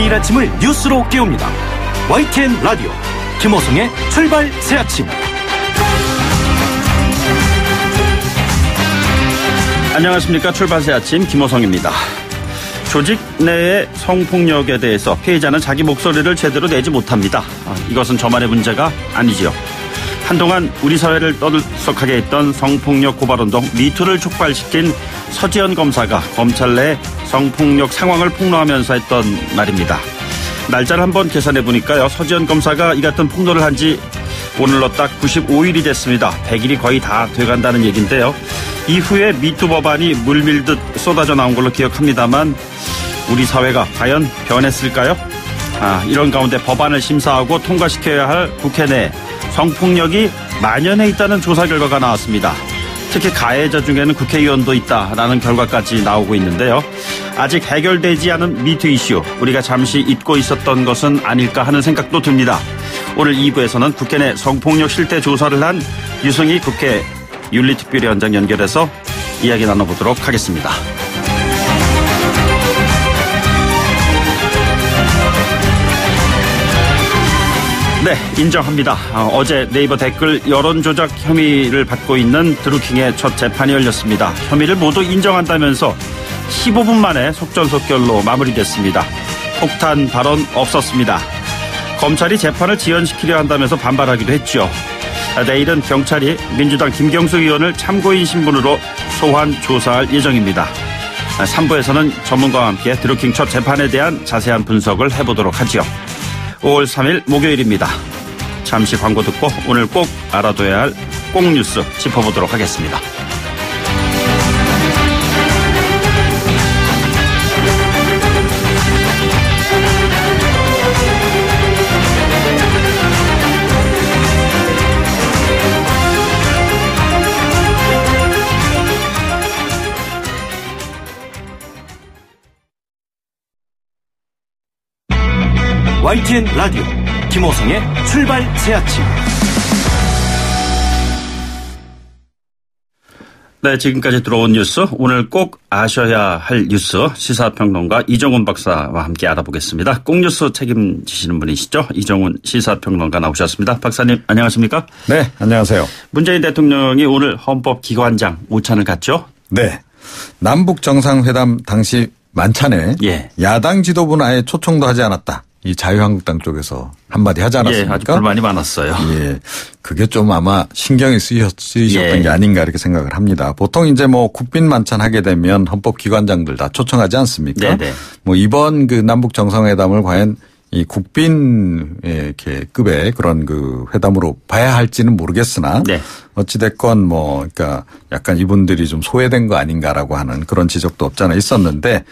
매일 아침을 뉴스로 깨웁니다. YTN 라디오 김호성의 출발 새아침. 안녕하십니까. 출발 새아침 김호성입니다. 조직 내의 성폭력에 대해서 피해자는 자기 목소리를 제대로 내지 못합니다. 이것은 저만의 문제가 아니지요. 한동안 우리 사회를 떠들썩하게 했던 성폭력 고발운동 미투를 촉발시킨 서지현 검사가 검찰 내 성폭력 상황을 폭로하면서 했던 말입니다. 날짜를 한번 계산해 보니까요. 서지현 검사가 이 같은 폭로를 한 지 오늘로 딱 95일이 됐습니다. 100일이 거의 다 돼간다는 얘기인데요. 이후에 미투 법안이 물밀듯 쏟아져 나온 걸로 기억합니다만 우리 사회가 과연 변했을까요? 이런 가운데 법안을 심사하고 통과시켜야 할 국회 내 성폭력이 만연해 있다는 조사 결과가 나왔습니다. 특히 가해자 중에는 국회의원도 있다라는 결과까지 나오고 있는데요. 아직 해결되지 않은 미투 이슈, 우리가 잠시 잊고 있었던 것은 아닐까 하는 생각도 듭니다. 오늘 2부에서는 국회 내 성폭력 실태 조사를 한 유승희 국회 윤리특별위원장 연결해서 이야기 나눠보도록 하겠습니다. 네, 인정합니다. 어제 네이버 댓글 여론조작 혐의를 받고 있는 드루킹의 첫 재판이 열렸습니다. 혐의를 모두 인정한다면서 15분 만에 속전속결로 마무리됐습니다. 폭탄 발언 없었습니다. 검찰이 재판을 지연시키려 한다면서 반발하기도 했죠. 내일은 경찰이 민주당 김경수 의원을 참고인 신분으로 소환 조사할 예정입니다. 3부에서는 전문가와 함께 드루킹 첫 재판에 대한 자세한 분석을 해보도록 하죠. 5월 3일 목요일입니다. 잠시 광고 듣고 오늘 꼭 알아둬야 할 꼭 뉴스 짚어보도록 하겠습니다. YTN 라디오 김호성의 출발 새아침. 네, 지금까지 들어온 뉴스, 오늘 꼭 아셔야 할 뉴스 시사평론가 이정훈 박사와 함께 알아보겠습니다. 꼭 뉴스 책임지시는 분이시죠. 이정훈 시사평론가 나오셨습니다. 박사님 안녕하십니까? 네, 안녕하세요. 문재인 대통령이 오늘 헌법기관장 오찬을 갔죠? 네. 남북 정상회담 당시 만찬에 야당 지도부는 아예 초청도 하지 않았다. 이 자유한국당 쪽에서 한마디 하지 않았습니까? 아주 불만이 많았어요. 그게 좀 아마 신경이 쓰이셨던 게 아닌가 이렇게 생각을 합니다. 보통 이제 뭐 국빈 만찬 하게 되면 헌법기관장들 다 초청하지 않습니까? 네네. 뭐 이번 그 남북 정상회담을 과연 이 국빈 이렇게 급의 그런 그 회담으로 봐야 할지는 모르겠으나 어찌됐건 뭐 그러니까 약간 이분들이 좀 소외된 거 아닌가라고 하는 그런 지적도 없잖아 있었는데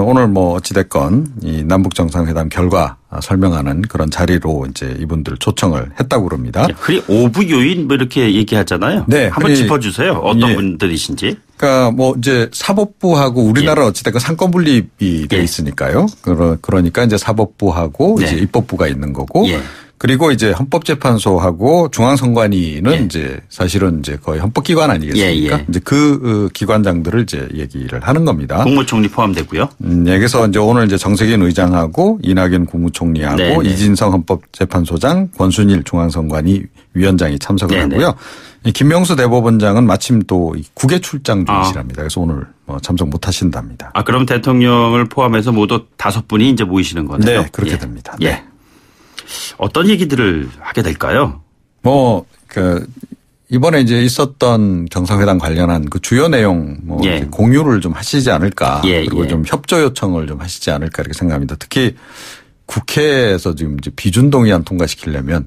오늘 뭐 어찌됐건 이 남북 정상회담 결과 설명하는 그런 자리로 이제 이분들 초청을 했다고 그럽니다. 그리 오부 요인 뭐 이렇게 얘기하잖아요. 네. 한번 짚어주세요. 어떤 분들이신지. 그러니까 뭐 이제 사법부하고 우리나라 어찌됐건 상권 분립이 돼 있으니까요. 그러니까 이제 사법부하고 이제 입법부가 있는 거고. 그리고 이제 헌법재판소하고 중앙선관위는 이제 사실은 이제 거의 헌법기관 아니겠습니까? 이제 그 기관장들을 이제 얘기를 하는 겁니다. 국무총리 포함되고요. 그래서 이제 오늘 이제 정세균 의장하고 이낙연 국무총리하고 이진성 헌법재판소장, 권순일 중앙선관위 위원장이 참석을 하고요. 김명수 대법원장은 마침 또 국외 출장 중이시랍니다. 그래서 오늘 참석 못 하신답니다. 그럼 대통령을 포함해서 모두 5분이 이제 모이시는 거네요. 네, 그렇게 됩니다. 네. 어떤 얘기들을 하게 될까요? 이번에 이제 있었던 정상회담 관련한 그 주요 내용 공유를 좀 하시지 않을까. 그리고 좀 협조 요청을 좀 하시지 않을까 이렇게 생각합니다. 특히 국회에서 지금 이제 비준동의안 통과시키려면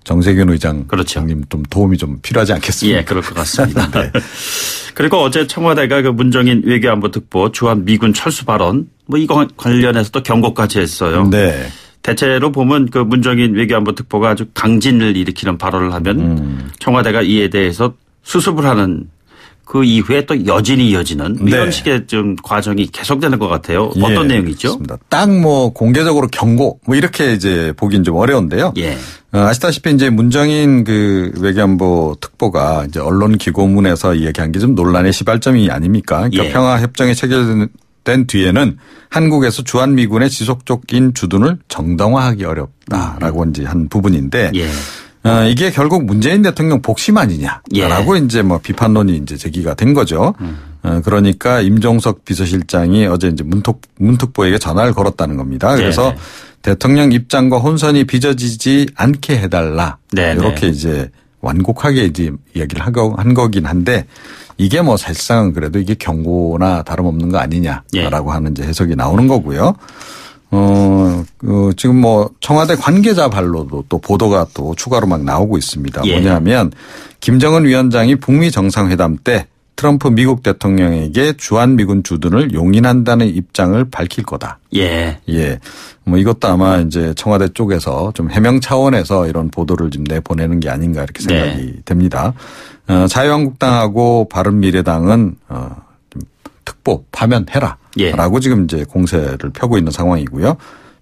정세균 의장님 좀 도움이 좀 필요하지 않겠습니까? 그럴 것 같습니다. 그리고 어제 청와대가 그 문정인 외교안보 특보 주한 미군 철수 발언 이거 관련해서 또 경고까지 했어요. 네. 대체로 보면 그 문정인 외교안보 특보가 아주 강진을 일으키는 발언을 하면 청와대가 이에 대해서 수습을 하는 그 이후에 또 여진이 이어지는 이런 식의 좀 과정이 계속되는 것 같아요. 어떤 내용이죠? 그렇습니다. 딱 뭐 공개적으로 경고 이렇게 이제 보긴 좀 어려운데요. 아시다시피 이제 문정인 그 외교안보 특보가 이제 언론 기고문에서 이야기한 게 좀 논란의 시발점이 아닙니까? 그러니까 평화협정에 체결된 된 뒤에는 한국에서 주한미군의 지속적인 주둔을 정당화하기 어렵다라고 이제 한 부분인데 예. 이게 결국 문재인 대통령 복심 아니냐라고 예. 이제 뭐 비판론이 이제 제기가 된 거죠. 그러니까 임종석 비서실장이 어제 이제 문특보에게 전화를 걸었다는 겁니다. 그래서 네네. 대통령 입장과 혼선이 빚어지지 않게 해달라. 네네. 이렇게 이제 완곡하게 이제 이야기를 한 거긴 한데 이게 뭐 사실상 그래도 이게 경고나 다름없는 거 아니냐라고 예. 하는 이제 해석이 나오는 거고요. 지금 뭐 청와대 관계자 발로도 또 보도가 또 추가로 막 나오고 있습니다. 예. 뭐냐면 김정은 위원장이 북미 정상회담 때 트럼프 미국 대통령에게 주한미군 주둔을 용인한다는 입장을 밝힐 거다. 예. 예. 뭐 이것도 아마 이제 청와대 쪽에서 좀 해명 차원에서 이런 보도를 좀 내보내는 게 아닌가 이렇게 생각이 됩니다. 자유한국당하고 바른미래당은 좀 특보 파면해라. 예. 라고 지금 이제 공세를 펴고 있는 상황이고요.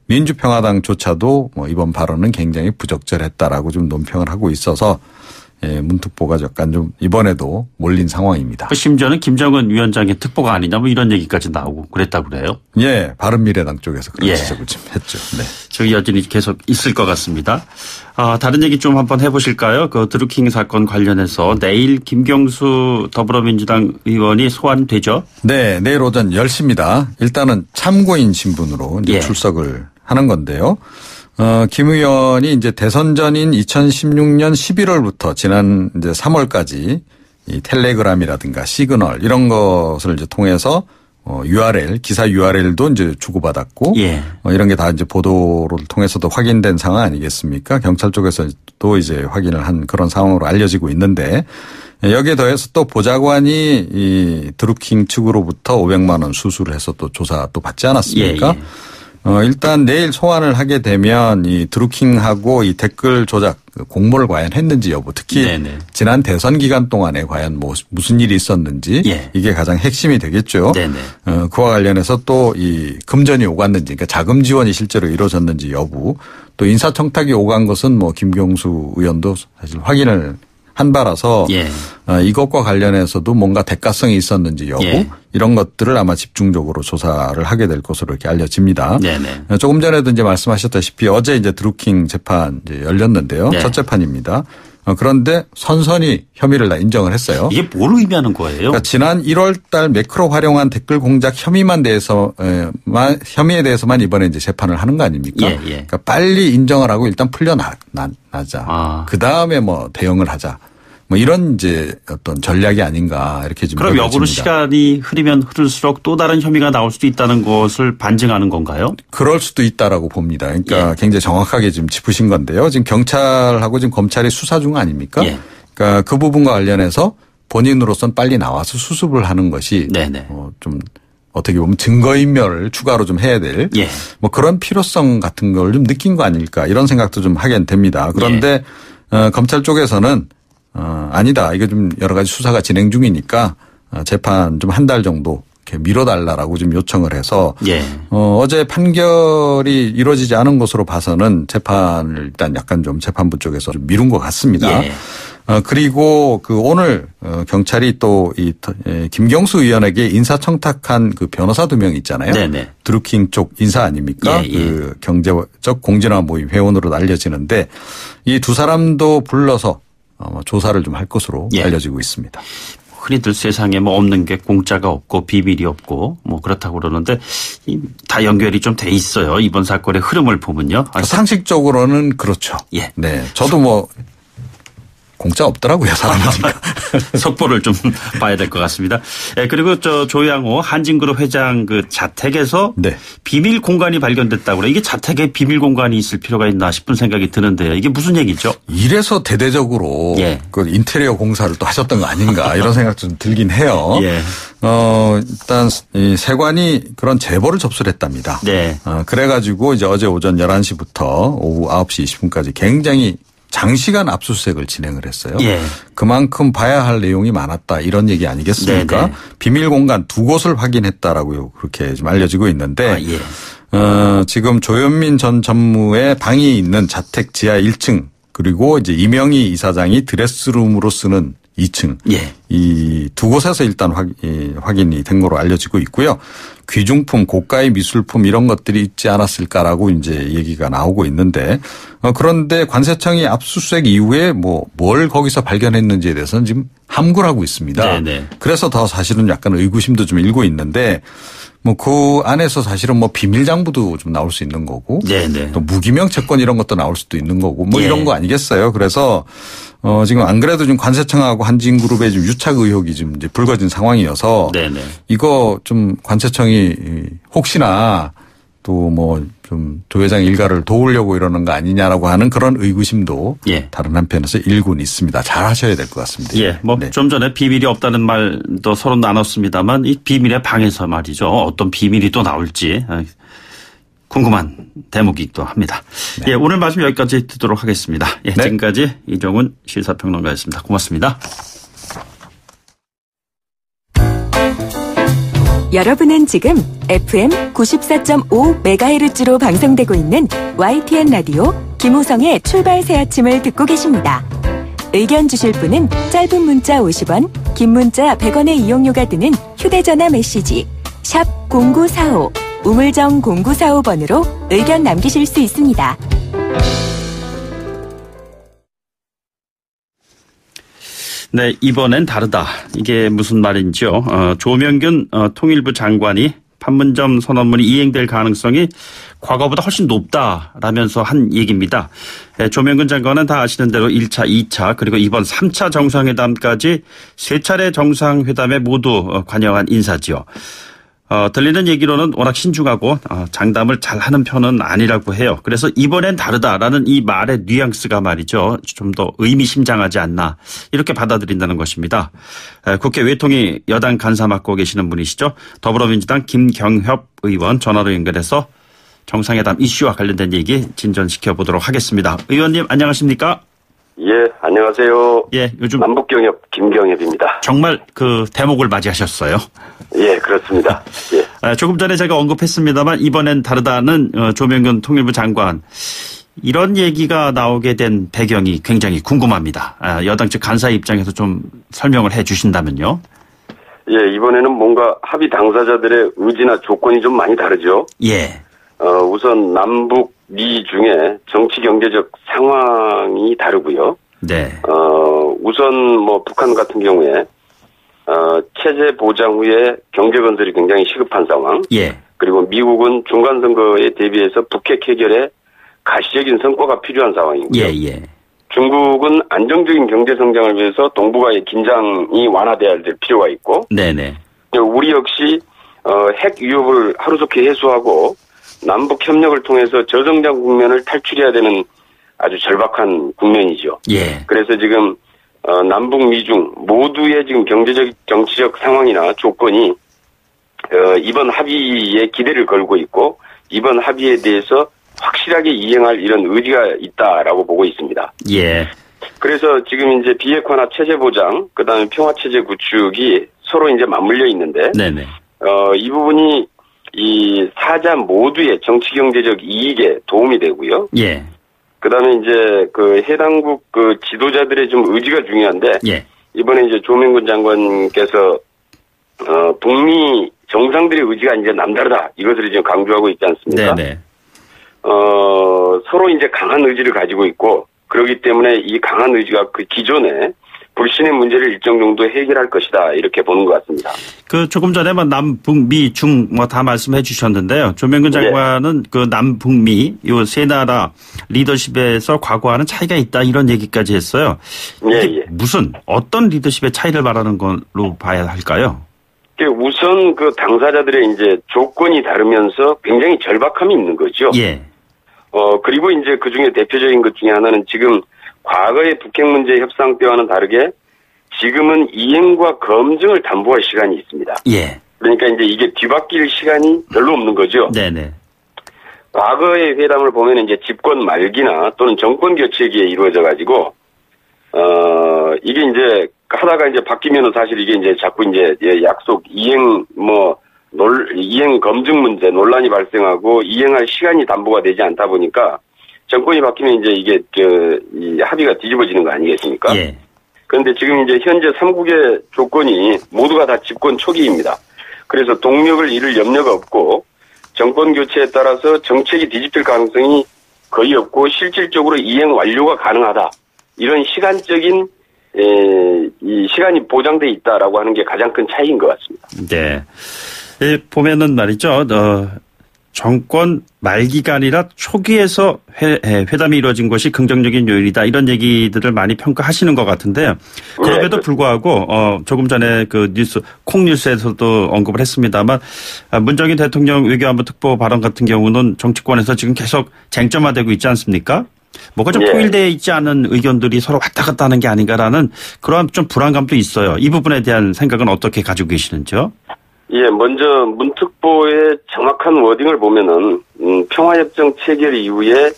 민주평화당조차도 뭐 이번 발언은 굉장히 부적절했다라고 좀 논평을 하고 있어서 예, 문특보가 약간 좀 이번에도 몰린 상황입니다. 심지어는 김정은 위원장의 특보가 아니냐 뭐 이런 얘기까지 나오고 그랬다고 그래요. 예, 바른미래당 쪽에서 그런 예. 지적을 좀 했죠. 네. 저기 여전히 계속 있을 것 같습니다. 다른 얘기 좀 한번 해보실까요? 그 드루킹 사건 관련해서 내일 김경수 더불어민주당 의원이 소환되죠? 네, 내일 오전 10시입니다. 일단은 참고인 신분으로 이제 예. 출석을 하는 건데요. 김 의원이 이제 대선 전인 2016년 11월부터 지난 이제 3월까지 이 텔레그램이라든가 시그널 이런 것을 이제 통해서 URL, 기사 URL도 이제 주고받았고 예. 이런 게 다 이제 보도를 통해서도 확인된 상황 아니겠습니까? 경찰 쪽에서도 이제 확인을 한 그런 상황으로 알려지고 있는데 여기에 더해서 또 보좌관이 이 드루킹 측으로부터 500만 원 수수를 해서 또 조사 또 받지 않았습니까? 예, 예. 일단 내일 소환을 하게 되면 이 드루킹하고 이 댓글 조작 공모를 과연 했는지 여부 특히 네네. 지난 대선 기간 동안에 과연 뭐 무슨 일이 있었는지 예. 이게 가장 핵심이 되겠죠. 네네. 그와 관련해서 또 이 금전이 오갔는지 그러니까 자금 지원이 실제로 이루어졌는지 여부 또 인사청탁이 오간 것은 뭐 김경수 의원도 사실 확인을 한 바라서 예. 이것과 관련해서도 뭔가 대가성이 있었는지 여부 예. 이런 것들을 아마 집중적으로 조사를 하게 될 것으로 이렇게 알려집니다. 네네. 조금 전에도 이제 말씀하셨다시피 어제 이제 드루킹 재판 이제 열렸는데요. 네. 첫 재판입니다. 그런데 선선히 혐의를 다 인정을 했어요. 이게 뭘 의미하는 거예요? 그러니까 지난 1월 달 매크로 활용한 댓글 공작 혐의에 대해서만 이번에 이제 재판을 하는 거 아닙니까? 예, 예. 그러니까 빨리 인정을 하고 일단 풀려나자. 그 다음에 뭐 대응을 하자. 뭐 이런 이제 어떤 전략이 아닌가 이렇게 좀. 그럼 역으로 시간이 흐르면 흐를수록 또 다른 혐의가 나올 수도 있다는 것을 반증하는 건가요? 그럴 수도 있다라고 봅니다. 그러니까 예. 굉장히 정확하게 지금 짚으신 건데요. 지금 경찰하고 지금 검찰이 수사 중 아닙니까? 예. 그러니까 그 부분과 관련해서 본인으로서는 빨리 나와서 수습을 하는 것이 네네. 좀 어떻게 보면 증거인멸을 추가로 좀 해야 될 예. 뭐 그런 필요성 같은 걸 좀 느낀 거 아닐까 이런 생각도 좀 하게 됩니다. 그런데 검찰 쪽에서는 아니다. 이게 좀 여러 가지 수사가 진행 중이니까 재판 좀 한 달 정도 이렇게 미뤄달라라고 좀 요청을 해서 예. 어제 판결이 이루어지지 않은 것으로 봐서는 재판을 일단 약간 좀 재판부 쪽에서 좀 미룬 것 같습니다. 예. 그리고 그 오늘 경찰이 또 이 김경수 의원에게 인사청탁한 그 변호사 2명 있잖아요. 네네. 드루킹 쪽 인사 아닙니까? 예, 예. 그 경제적 공진화 모임 회원으로 알려지는데 이 두 사람도 불러서 조사를 좀 할 것으로 예. 알려지고 있습니다. 흔히들 세상에 뭐 없는 게 공짜가 없고 비밀이 없고 뭐 그렇다고 그러는데 다 연결이 좀 돼 있어요. 이번 사건의 흐름을 보면요. 상식적으로는 그렇죠. 예. 네. 저도 뭐 공짜 없더라고요, 사람이니까. 속보를 좀 봐야 될 것 같습니다. 예, 그리고 조양호 한진그룹 회장 그 자택에서 네. 비밀 공간이 발견됐다고 그래. 이게 자택에 비밀 공간이 있을 필요가 있나 싶은 생각이 드는데요. 이게 무슨 얘기죠? 이래서 대대적으로 예. 그 인테리어 공사를 또 하셨던 거 아닌가 이런 생각 좀 들긴 해요. 예. 일단 이 세관이 그런 제보를 접수를 했답니다. 네. 그래가지고 이제 어제 오전 11시부터 오후 9시 20분까지 굉장히 장시간 압수수색을 진행을 했어요. 예. 그만큼 봐야 할 내용이 많았다 이런 얘기 아니겠습니까? 네네. 비밀 공간 2곳을 확인했다라고요. 그렇게 좀 알려지고 있는데 예. 지금 조현민 전 전무의 방이 있는 자택 지하 1층 그리고 이제 이명희 이사장이 드레스룸으로 쓰는 2층. 예. 이 두 곳에서 일단 확인이 된 거로 알려지고 있고요. 귀중품, 고가의 미술품 이런 것들이 있지 않았을까라고 이제 얘기가 나오고 있는데 그런데 관세청이 압수수색 이후에 뭘 거기서 발견했는지에 대해서는 지금 함구를 하고 있습니다. 네네. 그래서 더 사실은 약간 의구심도 좀 일고 있는데 그 안에서 사실은 비밀 장부도 좀 나올 수 있는 거고 네네. 또 무기명 채권 이런 것도 나올 수도 있는 거고 예. 이런 거 아니겠어요. 그래서 지금 안 그래도 지금 관세청하고 한진그룹의 지금 유착 의혹이 지금 이제 불거진 상황이어서 네네. 이거 좀 관세청이 혹시나 또 좀 조회장 일가를 도우려고 이러는 거 아니냐라고 하는 그런 의구심도 예. 다른 한편에서 일고는 있습니다. 잘 하셔야 될 것 같습니다. 예, 네. 좀 전에 비밀이 없다는 말도 서로 나눴습니다만 이 비밀의 방에서 말이죠. 어떤 비밀이 또 나올지 궁금한 대목이기도 합니다. 네. 예, 오늘 말씀 여기까지 듣도록 하겠습니다. 예, 네. 지금까지 이종훈 시사평론가였습니다. 고맙습니다. 여러분은 지금 FM 94.5MHz로 방송되고 있는 YTN 라디오 김호성의 출발 새 아침을 듣고 계십니다. 의견 주실 분은 짧은 문자 50원, 긴 문자 100원의 이용료가 드는 휴대전화 메시지 샵 0945 우물정 0945번으로 의견 남기실 수 있습니다. 네, 이번엔 다르다. 이게 무슨 말인지요? 조명균 통일부 장관이 판문점 선언문이 이행될 가능성이 과거보다 훨씬 높다라면서 한 얘기입니다. 조명균 장관은 다 아시는 대로 1차, 2차 그리고 이번 3차 정상회담까지 3차례 정상회담에 모두 관여한 인사지요. 들리는 얘기로는 워낙 신중하고 장담을 잘하는 편은 아니라고 해요. 그래서 이번엔 다르다라는 이 말의 뉘앙스가 말이죠. 좀 더 의미심장하지 않나 이렇게 받아들인다는 것입니다. 국회 외통위 여당 간사 맡고 계시는 분이시죠. 더불어민주당 김경협 의원 전화로 연결해서 정상회담 이슈와 관련된 얘기 진전시켜 보도록 하겠습니다. 의원님 안녕하십니까? 예, 안녕하세요. 예, 요즘 남북경협 김경협입니다. 정말 그 대목을 맞이하셨어요. 예, 그렇습니다. 예. 조금 전에 제가 언급했습니다만 이번엔 다르다는 조명균 통일부 장관 이런 얘기가 나오게 된 배경이 굉장히 궁금합니다. 여당 측 간사 입장에서 좀 설명을 해 주신다면요. 예, 이번에는 뭔가 합의 당사자들의 의지나 조건이 좀 많이 다르죠. 예. 우선 남북 미 중에 정치 경제적 상황이 다르고요. 네. 우선 북한 같은 경우에 체제 보장 후에 경제 건설이 굉장히 시급한 상황. 예. 그리고 미국은 중간 선거에 대비해서 북핵 해결에 가시적인 성과가 필요한 상황이고요. 예, 예. 중국은 안정적인 경제 성장을 위해서 동북아의 긴장이 완화돼야 될 필요가 있고. 네네. 우리 역시 핵 위협을 하루속히 해소하고 남북 협력을 통해서 저성장 국면을 탈출해야 되는 아주 절박한 국면이죠. 예. 그래서 지금 남북 미중 모두의 지금 경제적 정치적 상황이나 조건이 이번 합의에 기대를 걸고 있고 이번 합의에 대해서 확실하게 이행할 이런 의지가 있다라고 보고 있습니다. 예. 그래서 지금 이제 비핵화나 체제 보장, 그다음에 평화 체제 구축이 서로 이제 맞물려 있는데, 네네. 이 부분이 이 사자 모두의 정치 경제적 이익에 도움이 되고요. 예. 그다음에 이제 그 해당국 그 지도자들의 좀 의지가 중요한데, 예. 이번에 이제 조명균 장관께서 북미 정상들의 의지가 이제 남다르다 이것을 이제 강조하고 있지 않습니까? 네네. 서로 이제 강한 의지를 가지고 있고 그렇기 때문에 이 강한 의지가 그 기존에 불신의 문제를 일정 정도 해결할 것이다 이렇게 보는 것 같습니다. 그 조금 전에 남북미 중 다 말씀해 주셨는데요. 조명균 장관은 그 남북미 요 세 나라 리더십에서 과거와는 차이가 있다 이런 얘기까지 했어요. 예. 무슨 어떤 리더십의 차이를 말하는 걸로 봐야 할까요? 우선 그 당사자들의 이제 조건이 다르면서 굉장히 절박함이 있는 거죠. 예. 그리고 이제 그 중에 대표적인 것 중에 하나는 지금 과거의 북핵 문제 협상 때와는 다르게 지금은 이행과 검증을 담보할 시간이 있습니다. 예. 그러니까 이제 이게 뒤바뀔 시간이 별로 없는 거죠. 네네. 과거의 회담을 보면 이제 집권 말기나 또는 정권 교체기에 이루어져 가지고 이게 이제 하다가 이제 바뀌면은 사실 이게 이제 자꾸 이제 약속 이행 이행 검증 문제 논란이 발생하고 이행할 시간이 담보가 되지 않다 보니까 정권이 바뀌면 이제 이게 이 합의가 뒤집어지는 거 아니겠습니까? 예. 그런데 지금 이제 현재 3국의 조건이 모두가 다 집권 초기입니다. 그래서 동력을 잃을 염려가 없고 정권 교체에 따라서 정책이 뒤집힐 가능성이 거의 없고 실질적으로 이행 완료가 가능하다. 이런 시간적인 이 시간이 보장돼 있다라고 하는 게 가장 큰 차이인 것 같습니다. 네. 보면은 말이죠. 정권 말기간이라 초기에서 회담이 이루어진 것이 긍정적인 요인이다. 이런 얘기들을 많이 평가하시는 것 같은데요. 그럼에도 불구하고 조금 전에 그 뉴스 콩뉴스에서도 언급을 했습니다만 문정인 대통령 외교안보 특보 발언 같은 경우는 정치권에서 지금 계속 쟁점화되고 있지 않습니까? 뭐가 좀 통일되어 있지 않은 의견들이 서로 왔다 갔다 하는 게 아닌가라는 그러한 좀 불안감도 있어요. 이 부분에 대한 생각은 어떻게 가지고 계시는지요? 예, 먼저 문 특보의 정확한 워딩을 보면은 평화협정 체결 이후에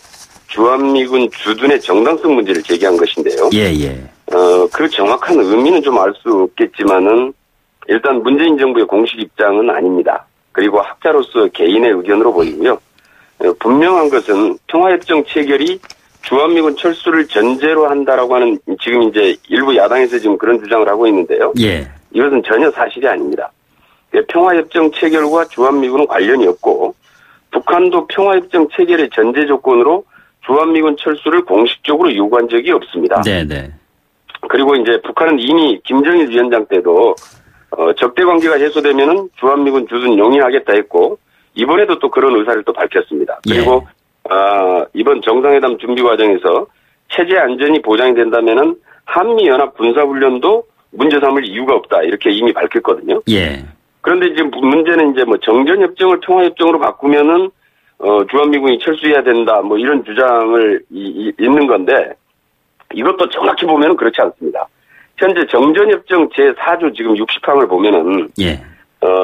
주한미군 주둔의 정당성 문제를 제기한 것인데요. 예. 그 정확한 의미는 좀 알 수 없겠지만은 일단 문재인 정부의 공식 입장은 아닙니다. 그리고 학자로서 개인의 의견으로 보이고요. 분명한 것은 평화협정 체결이 주한미군 철수를 전제로 한다라고 하는 지금 이제 일부 야당에서 지금 그런 주장을 하고 있는데요. 예. 이것은 전혀 사실이 아닙니다. 평화협정 체결과 주한미군은 관련이 없고 북한도 평화협정 체결의 전제 조건으로 주한미군 철수를 공식적으로 요구한 적이 없습니다. 네네. 그리고 이제 북한은 이미 김정일 위원장 때도 적대 관계가 해소되면은 주한미군 주둔 용인하겠다 했고 이번에도 또 그런 의사를 또 밝혔습니다. 그리고 이번 정상회담 준비 과정에서 체제 안전이 보장이 된다면은 한미연합 군사훈련도 문제 삼을 이유가 없다 이렇게 이미 밝혔거든요. 예. 그런데 지금 문제는 이제 뭐 정전협정을 평화협정으로 바꾸면은 주한미군이 철수해야 된다 뭐 이런 주장을 있는 건데 이것도 정확히 보면은 그렇지 않습니다. 현재 정전협정 제4조 지금 60항을 보면은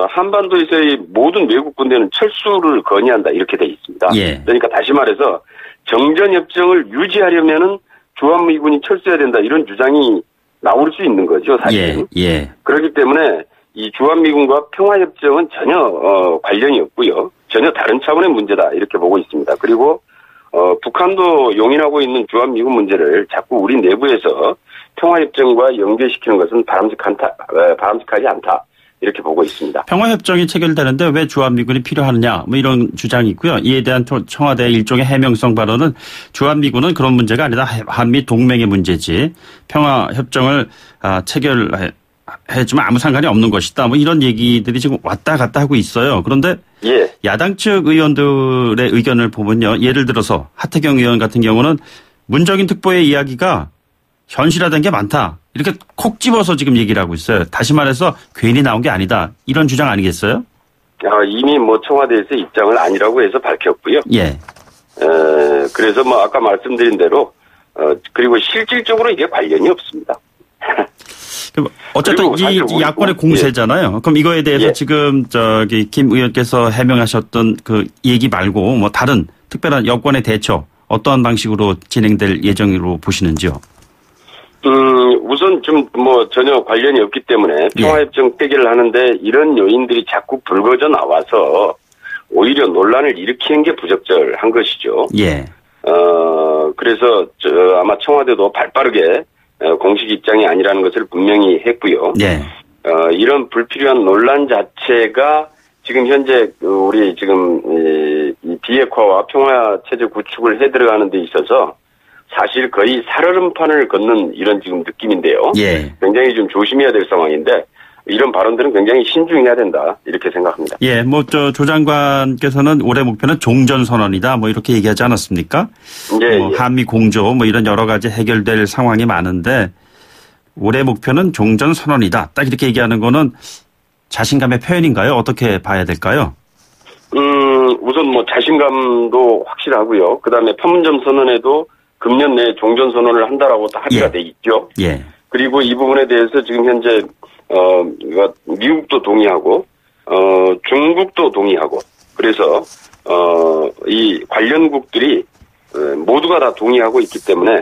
한반도에서의 모든 외국 군대는 철수를 건의한다 이렇게 돼 있습니다. 그러니까 다시 말해서 정전협정을 유지하려면은 주한미군이 철수해야 된다 이런 주장이 나올 수 있는 거죠 사실은. 그렇기 때문에 이 주한미군과 평화협정은 전혀 관련이 없고요. 전혀 다른 차원의 문제다 이렇게 보고 있습니다. 그리고 북한도 용인하고 있는 주한미군 문제를 자꾸 우리 내부에서 평화협정과 연계시키는 것은 바람직하지 않다 이렇게 보고 있습니다. 평화협정이 체결되는데 왜 주한미군이 필요하느냐 뭐 이런 주장이 있고요. 이에 대한 청와대의 일종의 해명성 발언은 주한미군은 그런 문제가 아니다. 한미 동맹의 문제지. 평화협정을 해주면 아무 상관이 없는 것이다. 뭐 이런 얘기들이 지금 왔다 갔다 하고 있어요. 그런데 야당 측 의원들의 의견을 보면요. 예를 들어서 하태경 의원 같은 경우는 문정인 특보의 이야기가 현실화된 게 많다. 이렇게 콕 집어서 지금 얘기를 하고 있어요. 다시 말해서 괜히 나온 게 아니다. 이런 주장 아니겠어요? 이미 뭐 청와대에서 입장을 아니라고 해서 밝혔고요. 그래서 뭐 아까 말씀드린 대로 그리고 실질적으로 이게 관련이 없습니다. 어쨌든 이 야권의 공세잖아요. 그럼 이거에 대해서 지금 김 의원께서 해명하셨던 그 얘기 말고 뭐 다른 특별한 여권의 대처 어떠한 방식으로 진행될 예정으로 보시는지요? 우선 좀 뭐 전혀 관련이 없기 때문에 평화협정 체결을 하는데 이런 요인들이 자꾸 불거져 나와서 오히려 논란을 일으키는 게 부적절한 것이죠. 그래서 아마 청와대도 발빠르게 공식 입장이 아니라는 것을 분명히 했고요. 이런 불필요한 논란 자체가 지금 현재 우리 지금 이 비핵화와 평화 체제 구축을 해 들어가는 데 있어서 사실 거의 살얼음판을 걷는 이런 지금 느낌인데요. 굉장히 좀 조심해야 될 상황인데 이런 발언들은 굉장히 신중해야 된다 이렇게 생각합니다. 뭐 조 장관께서는 올해 목표는 종전선언이다 뭐 이렇게 얘기하지 않았습니까? 한미 공조 뭐 이런 여러 가지 해결될 상황이 많은데 올해 목표는 종전선언이다. 딱 이렇게 얘기하는 거는 자신감의 표현인가요? 어떻게 봐야 될까요? 우선 뭐 자신감도 확실하고요. 그다음에 판문점 선언에도 금년 내에 종전선언을 한다라고 합의가 돼 있죠. 그리고 이 부분에 대해서 지금 현재 미국도 동의하고 중국도 동의하고 그래서 이 관련국들이 모두가 다 동의하고 있기 때문에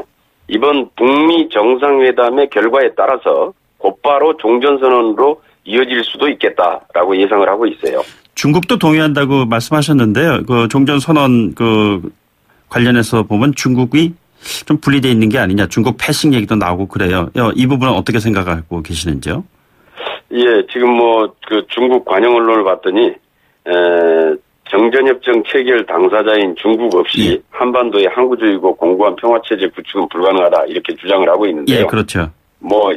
이번 북미 정상회담의 결과에 따라서 곧바로 종전선언으로 이어질 수도 있겠다라고 예상을 하고 있어요. 중국도 동의한다고 말씀하셨는데요. 그 종전선언 관련해서 보면 중국이 좀 분리되어 있는 게 아니냐. 중국 패싱 얘기도 나오고 그래요. 이 부분은 어떻게 생각하고 계시는지요? 예, 지금 그 중국 관영 언론을 봤더니 정전협정 체결 당사자인 중국 없이 예. 한반도의 항구적이고 공고한 평화체제 구축은 불가능하다 이렇게 주장을 하고 있는데요. 예, 그렇죠.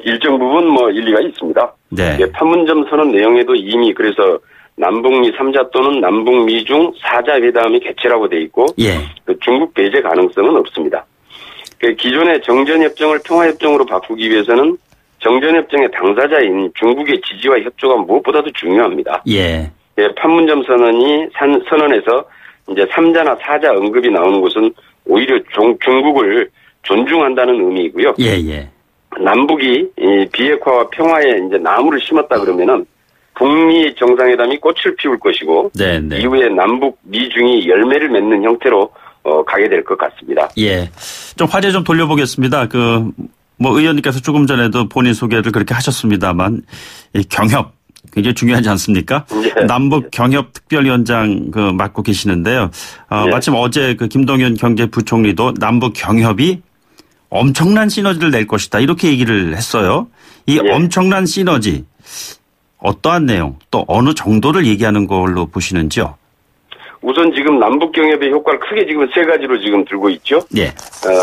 일정 부분 일리가 있습니다. 네. 예, 판문점 선언 내용에도 이미 그래서 남북미 3자 또는 남북미 중 4자 회담이 개최라고 돼 있고 예. 그 중국 배제 가능성은 없습니다. 그 기존의 정전협정을 평화협정으로 바꾸기 위해서는 정전협정의 당사자인 중국의 지지와 협조가 무엇보다도 중요합니다. 예. 예, 판문점 선언에서 이제 3자나 4자 언급이 나오는 것은 오히려 중국을 존중한다는 의미이고요. 예, 예. 남북이 이 비핵화와 평화에 이제 나무를 심었다 그러면은 북미 정상회담이 꽃을 피울 것이고 네, 네. 이후에 남북 미중이 열매를 맺는 형태로 가게 될 것 같습니다. 예. 좀 화제 좀 돌려보겠습니다. 의원님께서 조금 전에도 본인 소개를 그렇게 하셨습니다만 이 경협 굉장히 중요하지 않습니까? 예. 남북 경협 특별위원장 맡고 계시는데요. 예. 마침 어제 김동연 경제부총리도 남북 경협이 엄청난 시너지를 낼 것이다. 이렇게 얘기를 했어요. 이 예. 엄청난 시너지 어떠한 내용 또 어느 정도를 얘기하는 걸로 보시는지요? 우선 지금 남북 경협의 효과를 크게 지금 세 가지로 지금 들고 있죠. 예.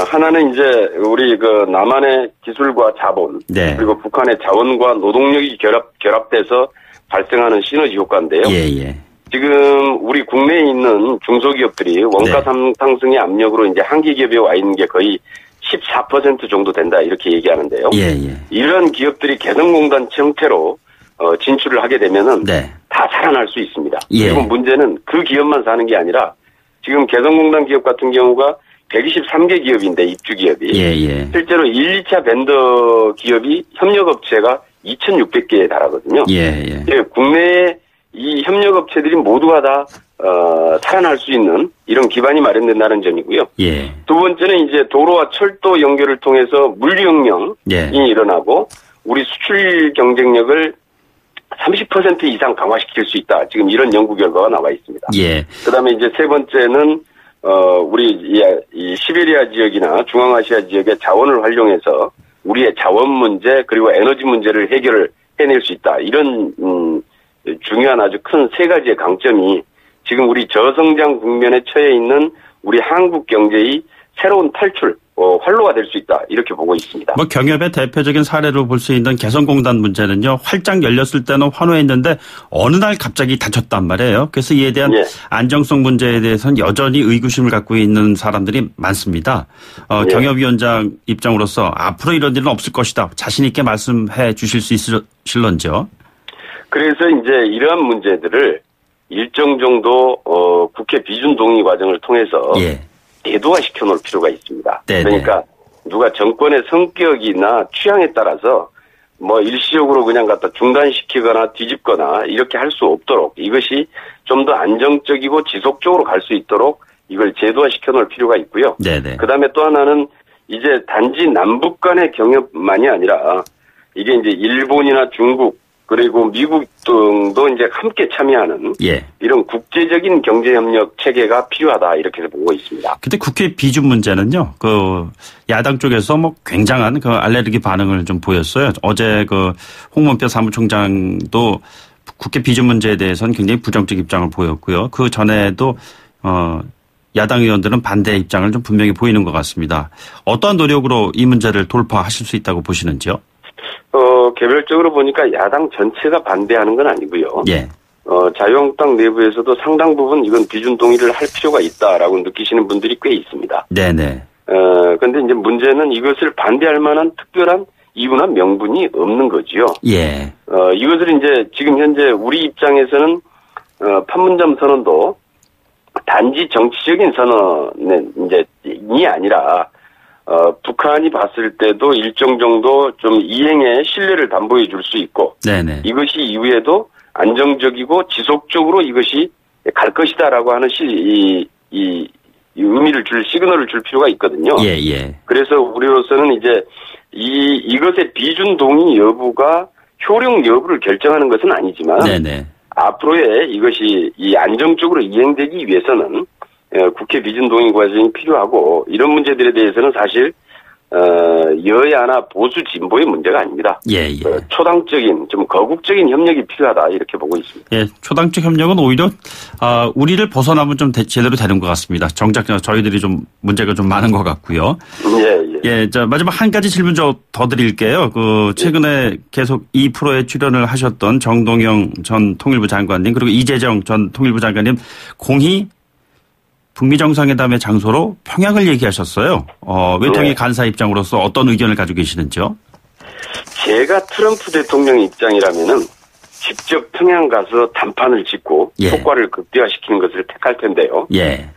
하나는 이제 우리 남한의 기술과 자본 네. 그리고 북한의 자원과 노동력이 결합돼서 발생하는 시너지 효과인데요. 예, 예. 지금 우리 국내에 있는 중소기업들이 원가 상승의 압력으로 이제 한기 기업에 와 있는 게 거의 14% 정도 된다 이렇게 얘기하는데요. 예, 예. 이런 기업들이 개성공단 형태로 진출을 하게 되면은 네. 다 살아날 수 있습니다. 예. 그리고 문제는 그 기업만 사는 게 아니라 지금 개성공단 기업 같은 경우가 123개 기업인데 입주 기업이 예, 예. 실제로 1, 2차 벤더 기업이 협력업체가 2,600개에 달하거든요. 예, 예. 예, 국내에 이 협력업체들이 모두가 다 살아날 수 있는 이런 기반이 마련된다는 점이고요. 예. 두 번째는 이제 도로와 철도 연결을 통해서 물류혁명이 예. 일어나고 우리 수출 경쟁력을 30% 이상 강화시킬 수 있다. 지금 이런 연구 결과가 나와 있습니다. 예. 그다음에 이제 세 번째는 우리 이 시베리아 지역이나 중앙아시아 지역의 자원을 활용해서 우리의 자원 문제 그리고 에너지 문제를 해결을 해낼 수 있다. 이런 중요한 아주 큰 세 가지의 강점이 지금 우리 저성장 국면에 처해 있는 우리 한국 경제의 새로운 탈출 활로가 될 수 있다. 이렇게 보고 있습니다. 경협의 대표적인 사례로 볼 수 있는 개성공단 문제는요. 활짝 열렸을 때는 환호했는데 어느 날 갑자기 닫혔단 말이에요. 그래서 이에 대한 예. 안정성 문제에 대해서는 여전히 의구심을 갖고 있는 사람들이 많습니다. 예. 경협위원장 입장으로서 앞으로 이런 일은 없을 것이다. 자신 있게 말씀해 주실 수 있으실런지요? 그래서 이제 이러한 문제들을 일정 정도 국회 비준 동의 과정을 통해서 예. 대도화시켜 놓을 필요가 있습니다. 네네. 그러니까 누가 정권의 성격이나 취향에 따라서 일시적으로 그냥 갖다 중단시키거나 뒤집거나 이렇게 할 수 없도록 이것이 좀 더 안정적이고 지속적으로 갈 수 있도록 이걸 제도화시켜 놓을 필요가 있고요. 네네. 그다음에 또 하나는 이제 단지 남북 간의 경협만이 아니라 이게 이제 일본이나 중국 그리고 미국 등도 이제 함께 참여하는 예. 이런 국제적인 경제협력 체계가 필요하다 이렇게 보고 있습니다. 근데 국회 비준 문제는요. 야당 쪽에서 굉장한 알레르기 반응을 좀 보였어요. 어제 홍문표 사무총장도 국회 비준 문제에 대해서는 굉장히 부정적 입장을 보였고요. 그 전에도 야당 의원들은 반대 입장을 좀 분명히 보이는 것 같습니다. 어떠한 노력으로 이 문제를 돌파하실 수 있다고 보시는지요? 개별적으로 보니까 야당 전체가 반대하는 건 아니고요. 예. 자유한국당 내부에서도 상당 부분 이건 비준 동의를 할 필요가 있다라고 느끼시는 분들이 꽤 있습니다. 네네. 근데 이제 문제는 이것을 반대할 만한 특별한 이유나 명분이 없는 거지요. 예. 이것을 이제 지금 현재 우리 입장에서는 판문점 선언도 단지 정치적인 선언이 아니라 북한이 봤을 때도 일정 정도 좀 이행의 신뢰를 담보해 줄 수 있고 네네. 이것이 이후에도 안정적이고 지속적으로 이것이 갈 것이다라고 하는 이 의미를 시그널을 줄 필요가 있거든요. 예, 예. 그래서 우리로서는 이제 이것의 비준 동의 여부가 효력 여부를 결정하는 것은 아니지만 네네. 앞으로의 이것이 안정적으로 이행되기 위해서는 국회 비준 동의 과정이 필요하고 이런 문제들에 대해서는 사실 여야나 보수 진보의 문제가 아닙니다. 예. 초당적인 좀 거국적인 협력이 필요하다 이렇게 보고 있습니다. 예, 초당적 협력은 오히려 우리를 벗어나면 좀 제대로 되는 것 같습니다. 정작 저희들이 좀 문제가 좀 많은 것 같고요. 예. 자, 마지막 한 가지 질문 더 드릴게요. 최근에 계속 이 프로에 출연을 하셨던 정동영 전 통일부 장관님 그리고 이재정 전 통일부 장관님 공히 북미 정상회담의 장소로 평양을 얘기하셨어요. 외통위 간사 입장으로서 어떤 의견을 가지고 계시는지요? 제가 트럼프 대통령 입장이라면은 직접 평양 가서 담판을 짓고 효과를 극대화시키는 것을 택할 텐데요. 예.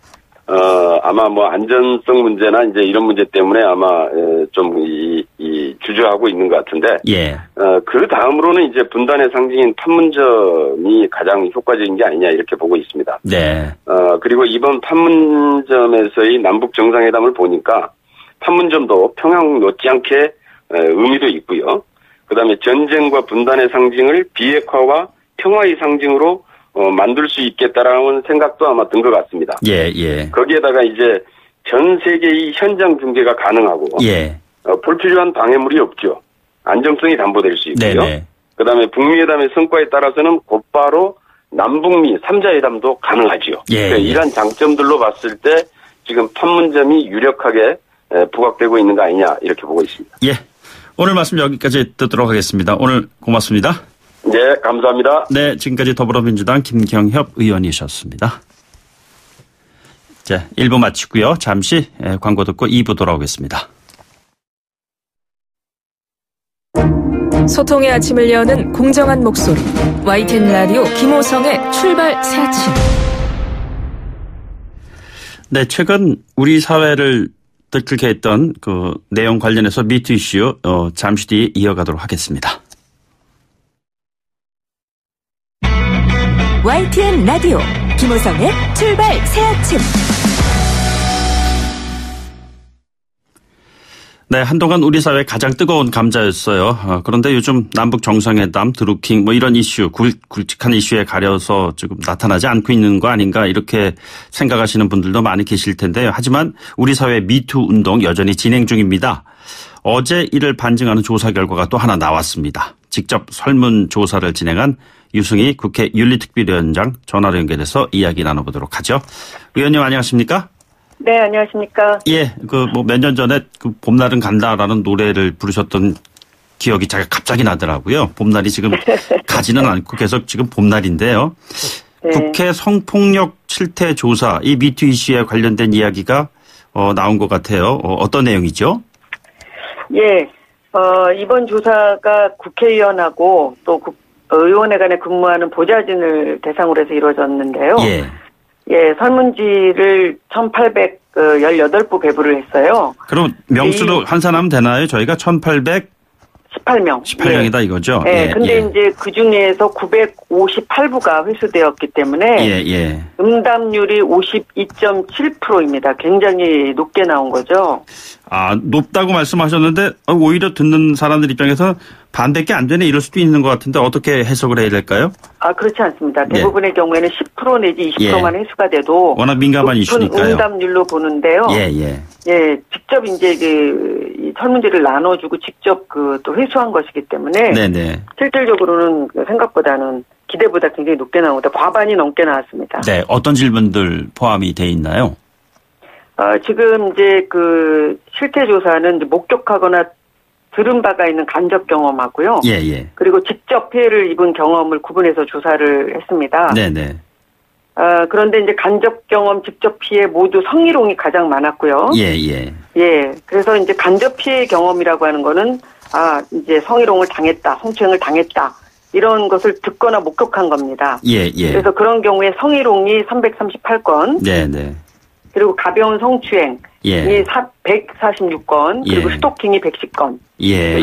아마 뭐 안전성 문제나 이제 이런 문제 때문에 아마 좀 주저하고 있는 것 같은데. 예. 그 다음으로는 이제 분단의 상징인 판문점이 가장 효과적인 게 아니냐 이렇게 보고 있습니다. 네. 그리고 이번 판문점에서의 남북 정상회담을 보니까 판문점도 평양 못지않게 의미도 있고요. 그다음에 전쟁과 분단의 상징을 비핵화와 평화의 상징으로 만들 수 있겠다라는 생각도 아마 든 것 같습니다. 예. 거기에다가 이제 전 세계의 현장 중계가 가능하고. 예. 불필요한 방해물이 없죠. 안정성이 담보될 수 있고요. 네네. 그다음에 북미회담의 성과에 따라서는 곧바로 남북미 3자회담도 가능하지요. 그러니까 이런 장점들로 봤을 때 지금 판문점이 유력하게 부각되고 있는 거 아니냐 이렇게 보고 있습니다. 예. 오늘 말씀 여기까지 듣도록 하겠습니다. 오늘 고맙습니다. 네, 감사합니다. 네, 지금까지 더불어민주당 김경협 의원이셨습니다. 자, 1부 마치고요. 잠시 광고 듣고 2부 돌아오겠습니다. 소통의 아침을 여는 공정한 목소리 YTN 라디오 김호성의 출발 새 아침. 네, 최근 우리 사회를 들끓게 했던 그 내용 관련해서 미투 이슈 잠시 뒤에 이어가도록 하겠습니다. YTN 라디오 김호성의 출발 새 아침. 네, 한동안 우리 사회 가장 뜨거운 감자였어요. 그런데 요즘 남북 정상회담, 드루킹 뭐 이런 이슈, 굵직한 이슈에 가려서 지금 나타나지 않고 있는 거 아닌가 이렇게 생각하시는 분들도 많이 계실 텐데요. 하지만 우리 사회 미투 운동 여전히 진행 중입니다. 어제 이를 반증하는 조사 결과가 또 하나 나왔습니다. 직접 설문조사를 진행한 유승희 국회 윤리특별위원장 전화로 연결해서 이야기 나눠보도록 하죠. 의원님 안녕하십니까? 네, 안녕하십니까? 예, 몇 년 전에 봄날은 간다라는 노래를 부르셨던 기억이 제가 갑자기 나더라고요. 봄날이 지금 가지는 않고 계속 지금 봄날인데요. 네. 국회 성폭력 실태 조사, 이 미투 이슈에 관련된 이야기가 나온 것 같아요. 어떤 내용이죠? 예, 이번 조사가 국회의원하고 또 의원회관에 근무하는 보좌진을 대상으로 해서 이루어졌는데요. 예, 설문지를 1,818부 배부를 했어요. 그럼 명수로 환산하면 되나요? 저희가 18명이다 이거죠? 예, 근데 이제 그 중에서 958부가 회수되었기 때문에 응답률이 52.7%입니다. 굉장히 높게 나온 거죠. 아, 높다고 말씀하셨는데 오히려 듣는 사람들 입장에서 반대께 안 되네 이럴 수도 있는 것 같은데 어떻게 해석을 해야 될까요? 아, 그렇지 않습니다. 대부분의 경우에는 10% 내지 20%만 회수가 돼도 워낙 민감한 이슈니까요. 응답률로 보는데요. 예, 직접 이제 이 설문지를 나눠주고 직접 또 회수한 것이기 때문에 실질적으로는 생각보다는 기대보다 굉장히 높게 나오다 과반이 넘게 나왔습니다. 네, 어떤 질문들 포함이 돼 있나요? 지금 이제 실태 조사는 이제 목격하거나 들은 바가 있는 간접 경험하고요. 그리고 직접 피해를 입은 경험을 구분해서 조사를 했습니다. 그런데 이제 간접 경험, 직접 피해 모두 성희롱이 가장 많았고요. 그래서 이제 간접 피해 경험이라고 하는 거는 이제 성희롱을 당했다, 성추행을 당했다. 이런 것을 듣거나 목격한 겁니다. 그래서 그런 경우에 성희롱이 338건. 그리고 가벼운 성추행이 146건, 그리고 스토킹이 110건,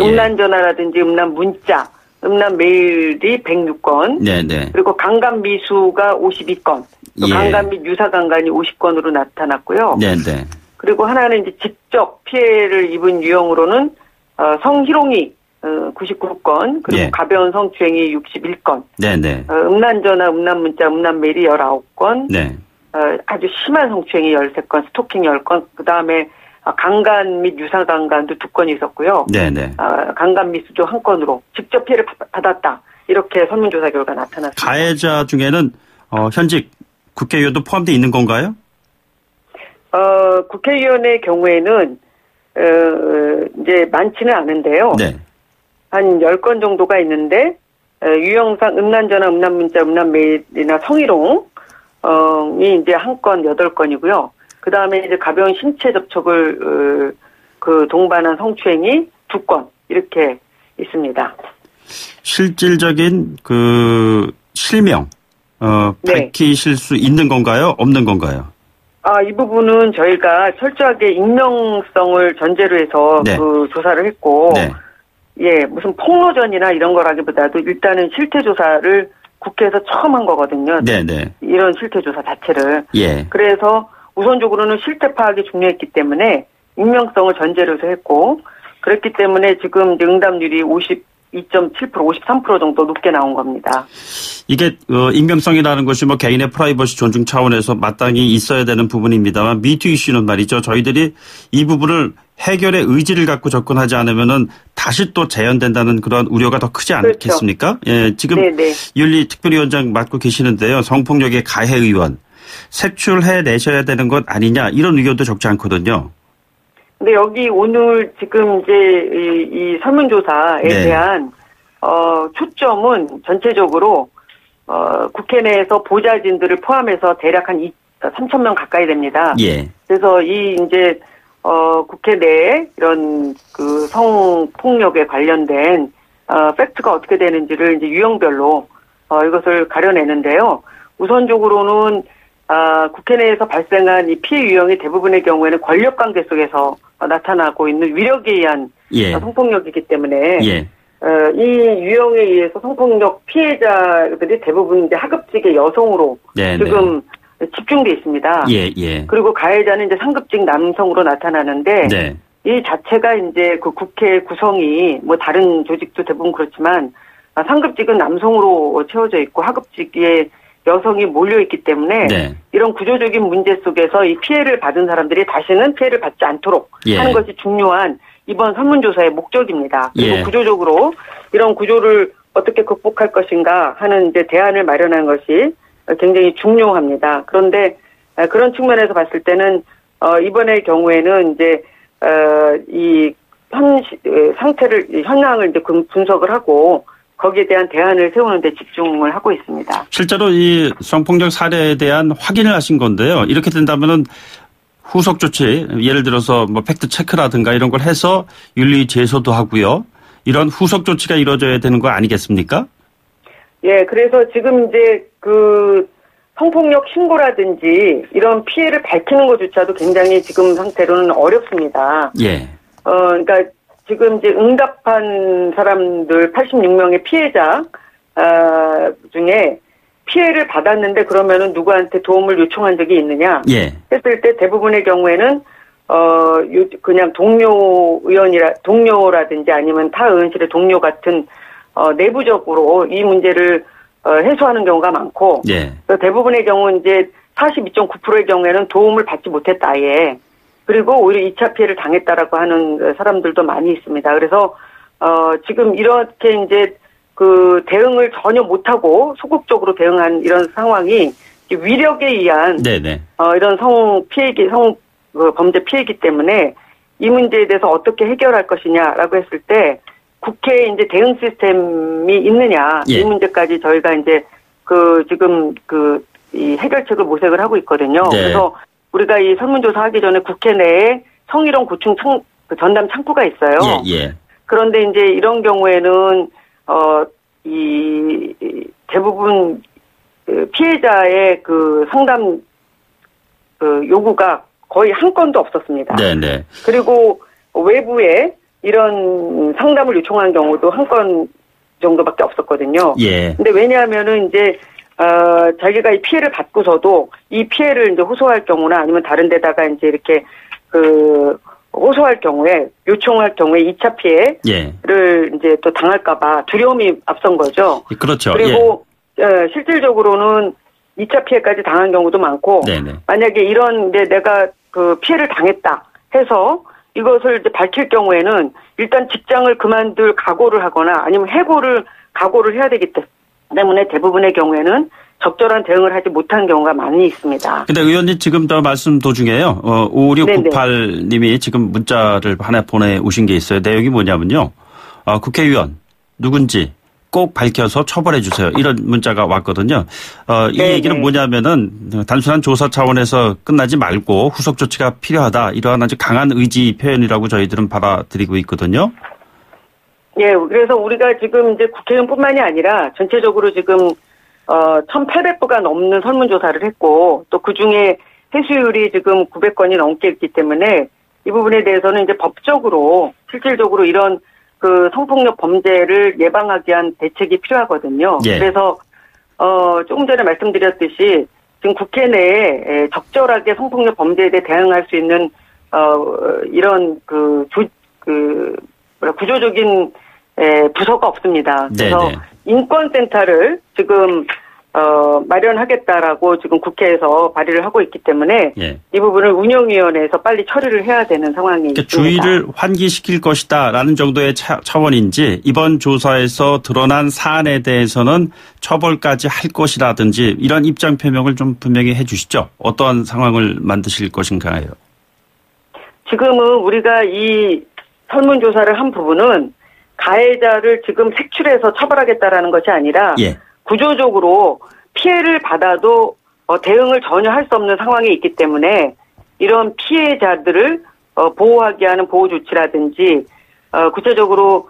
음란 전화라든지 음란 문자, 음란 메일이 106건, 그리고 강간 미수가 52건, 또 강간 및 유사 강간이 50건으로 나타났고요. 그리고 하나는 이제 직접 피해를 입은 유형으로는 성희롱이 99건, 그리고 가벼운 성추행이 61건, 음란 전화, 음란 문자, 음란 메일이 19건, 아주 심한 성추행이 13건, 스토킹 10건, 그 다음에 강간 및 유사강간도 2건이 있었고요. 네네. 강간 미수도 1건으로 직접 피해를 받았다. 이렇게 설문조사 결과 나타났습니다. 가해자 중에는 현직 국회의원도 포함되어 있는 건가요? 국회의원의 경우에는 이제 많지는 않은데요. 네. 한 10건 정도가 있는데 유형상 음란전화, 음란문자, 음란메일이나 성희롱이 이제 1건 8건이고요. 그 다음에 이제 가벼운 신체 접촉을 동반한 성추행이 2건 이렇게 있습니다. 실질적인 실명 밝히실 수 있는 건가요? 없는 건가요? 이 부분은 저희가 철저하게 익명성을 전제로 해서 네. 조사를 했고, 네. 예, 무슨 폭로전이나 이런 거라기보다도 일단은 실태조사를 국회에서 처음 한 거거든요. 네네. 이런 실태조사 자체를. 예. 그래서 우선적으로는 실태 파악이 중요했기 때문에 익명성을 전제로 해서 했고, 그렇기 때문에 지금 응답률이 52.7%, 53% 정도 높게 나온 겁니다. 이게 익명성이라는 것이 개인의 프라이버시 존중 차원에서 마땅히 있어야 되는 부분입니다만 미투 이슈는 말이죠. 저희들이 이 부분을 해결의 의지를 갖고 접근하지 않으면은 다시 또 재현된다는 그런 우려가 더 크지 않겠습니까? 그렇죠. 예, 지금 네네. 윤리 특별위원장 맡고 계시는데요. 성폭력의 가해 의원 색출해 내셔야 되는 것 아니냐 이런 의견도 적지 않거든요. 근데 여기 오늘 지금 이제 이 설문조사에 네. 대한 초점은 전체적으로 국회 내에서 보좌진들을 포함해서 대략 한 3,000명 가까이 됩니다. 예. 그래서 이제 국회 내에 이런 성폭력에 관련된 팩트가 어떻게 되는지를 이제 유형별로 이것을 가려내는데요. 우선적으로는 국회 내에서 발생한 이 피해 유형이 대부분의 경우에는 권력 관계 속에서 나타나고 있는 위력에 의한 예. 성폭력이기 때문에 예. 이 유형에 의해서 성폭력 피해자들이 대부분 이제 하급직의 여성으로 네, 지금 네. 집중돼 있습니다. 예, 예. 그리고 가해자는 이제 상급직 남성으로 나타나는데 네. 이 자체가 이제 국회 구성이 다른 조직도 대부분 그렇지만 상급직은 남성으로 채워져 있고 하급직에 여성이 몰려있기 때문에 네. 이런 구조적인 문제 속에서 이 피해를 받은 사람들이 다시는 피해를 받지 않도록 예. 하는 것이 중요한 이번 설문조사의 목적입니다. 그리고 예. 구조적으로 이런 구조를 어떻게 극복할 것인가 하는 이제 대안을 마련하는 것이 굉장히 중요합니다. 그런데 그런 측면에서 봤을 때는 이번의 경우에는 이제 이 현황을 이제 분석을 하고 거기에 대한 대안을 세우는 데 집중을 하고 있습니다. 실제로 이 성폭력 사례에 대한 확인을 하신 건데요. 이렇게 된다면은 후속 조치, 예를 들어서 팩트 체크라든가 이런 걸 해서 윤리 제소도 하고요. 이런 후속 조치가 이루어져야 되는 거 아니겠습니까? 예, 그래서 지금 이제 성폭력 신고라든지 이런 피해를 밝히는 것조차도 굉장히 지금 상태로는 어렵습니다. 예. 그러니까 지금 이제 응답한 사람들 86명의 피해자 중에 피해를 받았는데 그러면은 누구한테 도움을 요청한 적이 있느냐 예. 했을 때 대부분의 경우에는 그냥 동료라든지 아니면 타 의원실의 동료 같은 내부적으로 이 문제를 해소하는 경우가 많고 예. 대부분의 경우 이제 42.9%의 경우에는 도움을 받지 못했다 아예. 그리고 오히려 2차 피해를 당했다라고 하는 사람들도 많이 있습니다. 그래서 지금 이렇게 이제 대응을 전혀 못하고 소극적으로 대응한 이런 상황이 위력에 의한 네네. 이런 범죄 피해이기 때문에 이 문제에 대해서 어떻게 해결할 것이냐라고 했을 때 국회에 이제 대응 시스템이 있느냐 예. 이 문제까지 저희가 이제 지금 이 해결책을 모색을 하고 있거든요. 네. 그래서 우리가 이 설문조사 하기 전에 국회 내에 성희롱 고충 전담 창구가 있어요. 예, 예. 그런데 이제 이런 경우에는 이 대부분 피해자의 상담 요구가 거의 한 건도 없었습니다. 네네. 그리고 외부에 이런 상담을 요청한 경우도 한 건 정도밖에 없었거든요. 예. 근데 왜냐하면은 이제 자기가 이 피해를 받고서도 이 피해를 이제 호소할 경우나 아니면 다른 데다가 이제 이렇게 호소할 경우에 요청할 경우에 2차 피해를 예. 이제 또 당할까봐 두려움이 앞선 거죠. 그렇죠. 그리고 실질적으로는 2차 피해까지 당한 경우도 많고 네네. 만약에 이런 내가 그 피해를 당했다 해서 이것을 이제 밝힐 경우에는 일단 직장을 그만둘 각오를 하거나 아니면 해고를 각오를 해야 되기 때문에 대부분의 경우에는 적절한 대응을 하지 못한 경우가 많이 있습니다. 근데 의원님 지금 더 말씀 도중에요. 5698님이 지금 문자를 하나 보내오신 게 있어요. 내용이 뭐냐면요. 국회의원 누군지 꼭 밝혀서 처벌해 주세요. 이런 문자가 왔거든요. 이 얘기는 뭐냐면은 단순한 조사 차원에서 끝나지 말고 후속 조치가 필요하다. 이러한 아주 강한 의지 표현이라고 저희들은 받아들이고 있거든요. 예, 그래서 우리가 지금 이제 국회의원뿐만이 아니라 전체적으로 지금 1,800부가 넘는 설문조사를 했고 또 그중에 해수율이 지금 900건이 넘게 있기 때문에 이 부분에 대해서는 이제 법적으로 실질적으로 이런 그 성폭력 범죄를 예방하기 위한 대책이 필요하거든요. 예. 그래서 조금 전에 말씀드렸듯이 지금 국회 내에 적절하게 성폭력 범죄에 대해 대응할 수 있는 이런 구조적인 부서가 없습니다. 그래서 네네. 인권센터를 지금 마련하겠다라고 지금 국회에서 발의를 하고 있기 때문에 예. 이 부분을 운영위원회에서 빨리 처리를 해야 되는 상황이 그러니까 있습니다. 주의를 환기시킬 것이다라는 정도의 차원인지 이번 조사에서 드러난 사안에 대해서는 처벌까지 할 것이라든지 이런 입장 표명을 좀 분명히 해 주시죠. 어떠한 상황을 만드실 것인가요? 지금은 우리가 이 설문조사를 한 부분은 가해자를 지금 색출해서 처벌하겠다라는 것이 아니라 예. 구조적으로 피해를 받아도 대응을 전혀 할 수 없는 상황에 있기 때문에 이런 피해자들을 보호하게 하는 보호 조치라든지 구체적으로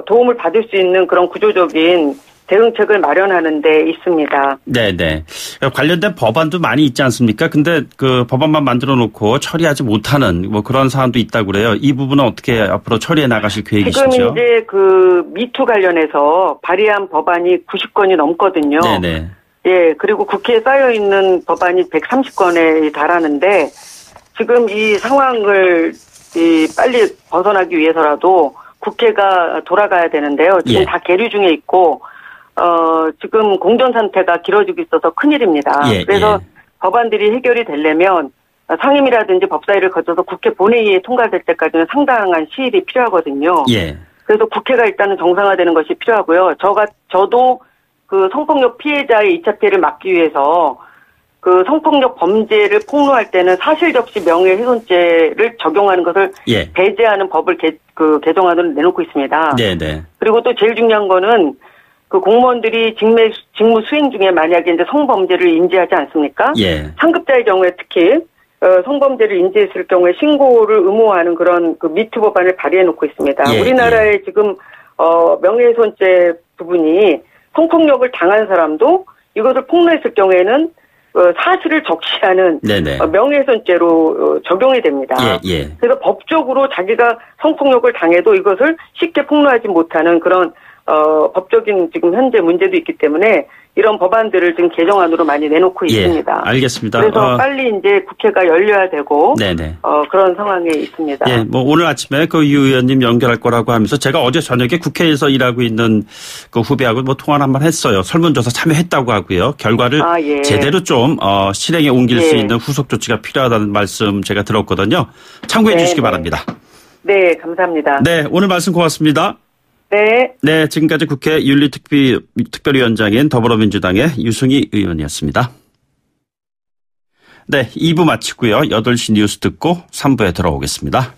도움을 받을 수 있는 그런 구조적인 대응책을 마련하는 데 있습니다. 네네. 관련된 법안도 많이 있지 않습니까? 근데 그 법안만 만들어 놓고 처리하지 못하는 뭐 그런 사안도 있다고 그래요. 이 부분은 어떻게 앞으로 처리해 나가실 계획이시죠? 지금 이제 그 미투 관련해서 발의한 법안이 90건이 넘거든요. 네네. 예, 그리고 국회에 쌓여 있는 법안이 130건에 달하는데 지금 이 상황을 빨리 벗어나기 위해서라도 국회가 돌아가야 되는데요. 지금 예. 다 계류 중에 있고 지금 공전 상태가 길어지고 있어서 큰일입니다. 예, 그래서 예. 법안들이 해결이 되려면 상임이라든지 법사위를 거쳐서 국회 본회의에 통과될 때까지는 상당한 시일이 필요하거든요. 예. 그래서 국회가 일단은 정상화되는 것이 필요하고요. 저도 그 성폭력 피해자의 2차 피해를 막기 위해서 그 성폭력 범죄를 폭로할 때는 사실 접시 명예훼손죄를 적용하는 것을 예. 배제하는 법을 개정안으로 내놓고 있습니다. 네네. 그리고 또 제일 중요한 거는 그 공무원들이 직무 수행 중에 만약에 이제 성범죄를 인지하지 않습니까? 예. 상급자의 경우에 특히 성범죄를 인지했을 경우에 신고를 의무화하는 그런 그 미투 법안을 발의해 놓고 있습니다. 예. 우리나라에 예. 지금 명예훼손죄 부분이 성폭력을 당한 사람도 이것을 폭로했을 경우에는 사실을 적시하는 명예훼손죄로 적용이 됩니다. 예, 예. 그래서 법적으로 자기가 성폭력을 당해도 이것을 쉽게 폭로하지 못하는 그런 법적인 지금 현재 문제도 있기 때문에 이런 법안들을 지금 개정안으로 많이 내놓고 있습니다. 예, 알겠습니다. 그래서 빨리 이제 국회가 열려야 되고 그런 상황에 있습니다. 예, 뭐 오늘 아침에 그 유 의원님 연결할 거라고 하면서 제가 어제 저녁에 국회에서 일하고 있는 그 후배하고 뭐 통화를 한번 했어요. 설문조사 참여했다고 하고요. 결과를 예. 제대로 좀 실행에 옮길 수 있는 후속 조치가 필요하다는 말씀 제가 들었거든요. 참고해 주시기 바랍니다. 네, 감사합니다. 네, 오늘 말씀 고맙습니다. 네. 네, 지금까지 국회 윤리특별위원장인 더불어민주당의 유승희 의원이었습니다. 네, 2부 마치고요. 8시 뉴스 듣고 3부에 돌아오겠습니다.